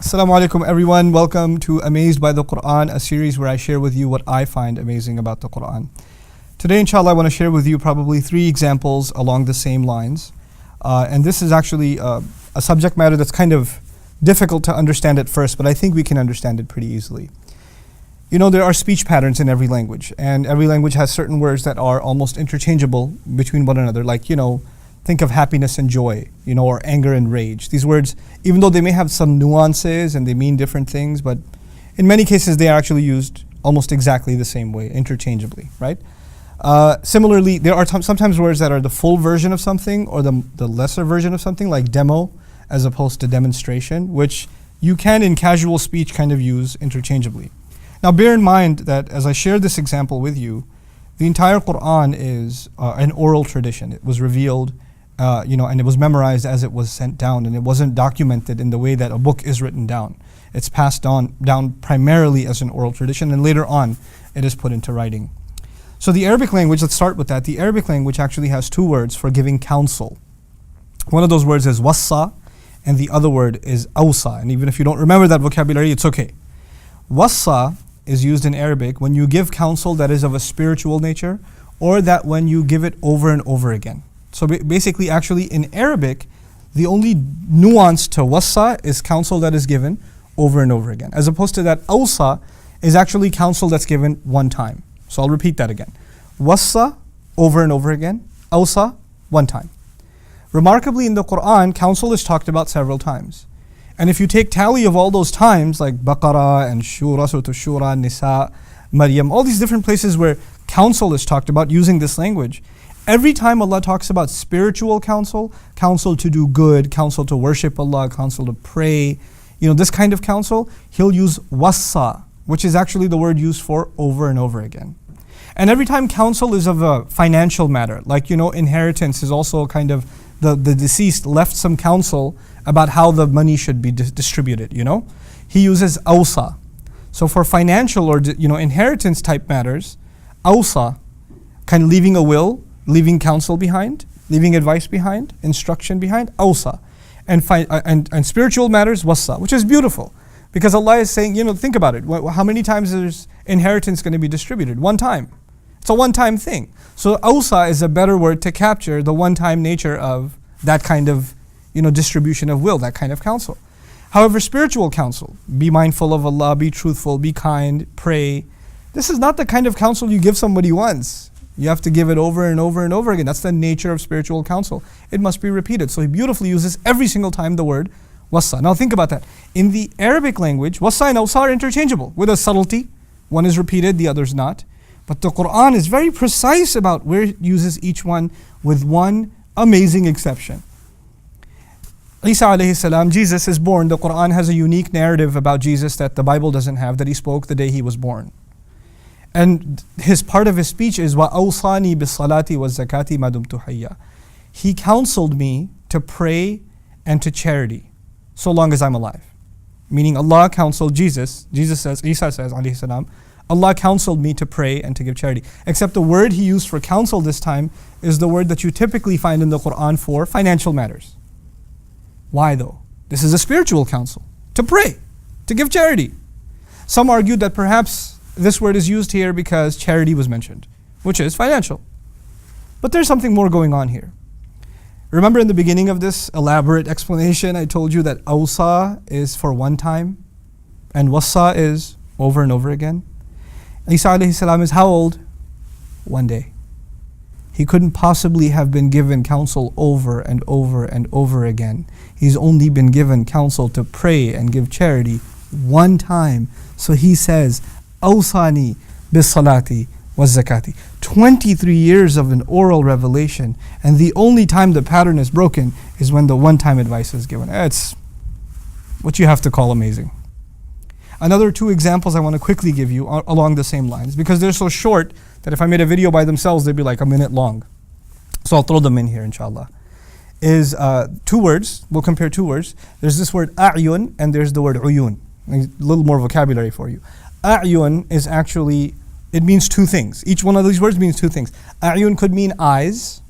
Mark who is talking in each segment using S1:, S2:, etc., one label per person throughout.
S1: Assalamu alaikum everyone. Welcome to Amazed by the Quran, a series where I share with you what I find amazing about the Quran. Today, inshallah, I want to share with you probably 3 examples along the same lines. And this is actually a subject matter that's kind of difficult to understand at first, but I think we can understand it pretty easily. You know, there are speech patterns in every language, and every language has certain words that are almost interchangeable between one another, like, think of happiness and joy, or anger and rage. These words, even though they may have some nuances and they mean different things, but in many cases they are actually used almost exactly the same way, interchangeably, right? Similarly, there are sometimes words that are the full version of something or the lesser version of something, like demo as opposed to demonstration, which you can in casual speech kind of use interchangeably. Now bear in mind that as I share this example with you, the entire Quran is an oral tradition. It was revealed and it was memorized as it was sent down, and it wasn't documented in the way that a book is written down. It's passed down primarily as an oral tradition, and later on it is put into writing. So the Arabic language, let's start with that. The Arabic language actually has 2 words for giving counsel. One of those words is wassa, and the other word is awsa. And even if you don't remember that vocabulary, it's okay. Wassa is used in Arabic when you give counsel that is of a spiritual nature, or that when you give it over and over again. So basically, actually, in Arabic, the only nuance to wassa is counsel that is given over and over again, as opposed to that awsa is actually counsel that's given one time. So I'll repeat that again. Wassa, over and over again. Awsa, one time. Remarkably, in the Quran, counsel is talked about several times. And if you take tally of all those times, like Baqarah and Shura, Surah Shura, Nisa, Maryam, all these different places where counsel is talked about using this language, every time Allah talks about spiritual counsel, counsel to do good, counsel to worship Allah, counsel to pray, this kind of counsel, He'll use wassa, which is actually the word used for over and over again. And every time counsel is of a financial matter, like, inheritance is also kind of the deceased left some counsel about how the money should be distributed, He uses awsa. So for financial or, inheritance type matters, awsa, kind of leaving a will, leaving counsel behind, leaving advice behind, instruction behind, awsa. And spiritual matters, wassa, which is beautiful. Because Allah is saying, think about it. How many times is inheritance going to be distributed? One time. It's a one-time thing. So awsa is a better word to capture the one-time nature of that kind of, distribution of will, that kind of counsel. However, spiritual counsel, be mindful of Allah, be truthful, be kind, pray. This is not the kind of counsel you give somebody once. You have to give it over and over and over again. That's the nature of spiritual counsel. It must be repeated. So he beautifully uses every single time the word wassa. Now think about that. In the Arabic language, wassa and awsa are interchangeable with a subtlety. One is repeated, the other is not. But the Quran is very precise about where it uses each one, with one amazing exception. Isa alayhi salam, Jesus is born. The Quran has a unique narrative about Jesus that the Bible doesn't have, that he spoke the day he was born. And part of his speech is wa awsani bis salati wa zakati ma dumtu hayya. He counseled me to pray and to charity so long as I'm alive. Meaning Allah counseled Jesus. Isa says, alayhi salam, Allah counseled me to pray and to give charity. Except the word he used for counsel this time is the word that you typically find in the Quran for financial matters. Why though? This is a spiritual counsel. To pray, to give charity. Some argued that perhaps this word is used here because charity was mentioned, which is financial. But there's something more going on here. Remember in the beginning of this elaborate explanation, I told you that awsa is for one time and wassa is over and over again. Isa alayhi salam is how old? One day. He couldn't possibly have been given counsel over and over and over again. He's only been given counsel to pray and give charity one time. So he says, awsani bis salati wa zakati. 23 years of an oral revelation, and the only time the pattern is broken is when the one-time advice is given. It's what you have to call amazing. Another 2 examples I want to quickly give you along the same lines, because they're so short that if I made a video by themselves, they'd be like a minute long. So I'll throw them in here, inshallah. Is 2 words. We'll compare 2 words. There's this word a'yun, and there's the word uyun. A little more vocabulary for you. A'yun is actually, it means 2 things. Each one of these words means 2 things. A'yun could mean eyes,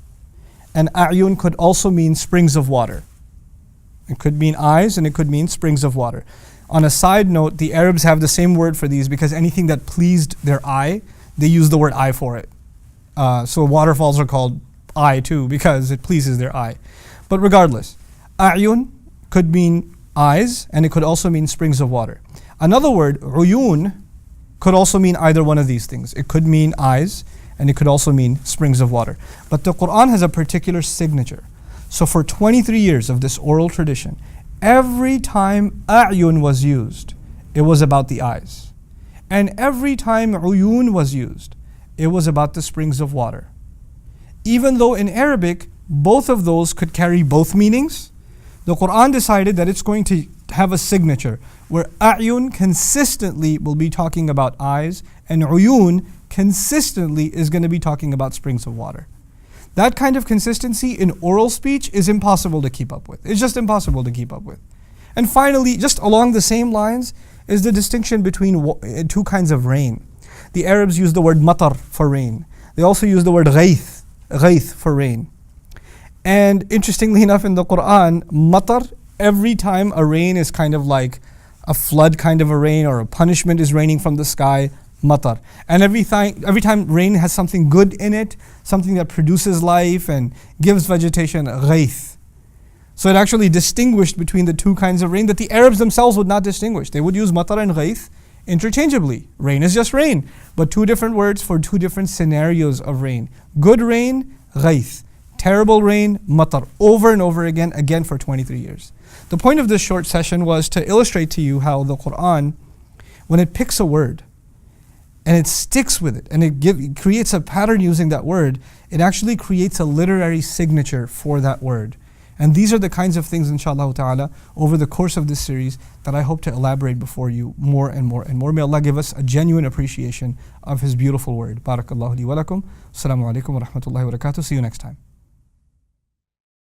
S1: and a'yun could also mean springs of water. It could mean eyes, and it could mean springs of water. On a side note, the Arabs have the same word for these because anything that pleased their eye, they use the word eye for it. So waterfalls are called eye too because it pleases their eye. But regardless, a'yun could mean eyes, and it could also mean springs of water. Another word, uyun, could also mean either one of these things. It could mean eyes, and it could also mean springs of water. But the Quran has a particular signature. So for 23 years of this oral tradition, every time a'yun was used, it was about the eyes. And every time uyun was used, it was about the springs of water. Even though in Arabic, both of those could carry both meanings, the Quran decided that it's going to have a signature where a'yun consistently will be talking about eyes and uyun consistently is going to be talking about springs of water. That kind of consistency in oral speech is impossible to keep up with. It's just impossible to keep up with. And finally, just along the same lines, is the distinction between two kinds of rain. The Arabs use the word matar for rain. They also use the word ghayth for rain. And interestingly enough, in the Quran, matar, every time a rain is kind of like a flood kind of a rain or a punishment is raining from the sky, matar. And every time rain has something good in it, something that produces life and gives vegetation, ghayth. So it actually distinguished between the two kinds of rain that the Arabs themselves would not distinguish. They would use matar and ghayth interchangeably. Rain is just rain, but two different words for two different scenarios of rain. Good rain, ghayth. Terrible rain, matar, over and over again for 23 years. The point of this short session was to illustrate to you how the Quran, when it picks a word and it sticks with it and it creates a pattern using that word, it actually creates a literary signature for that word. And these are the kinds of things, inshallah ta'ala, over the course of this series that I hope to elaborate before you more and more and more. May Allah give us a genuine appreciation of His beautiful word. Barakallahu li wa lakum. Assalamu alaikum wa rahmatullahi wa barakatuh. See you next time.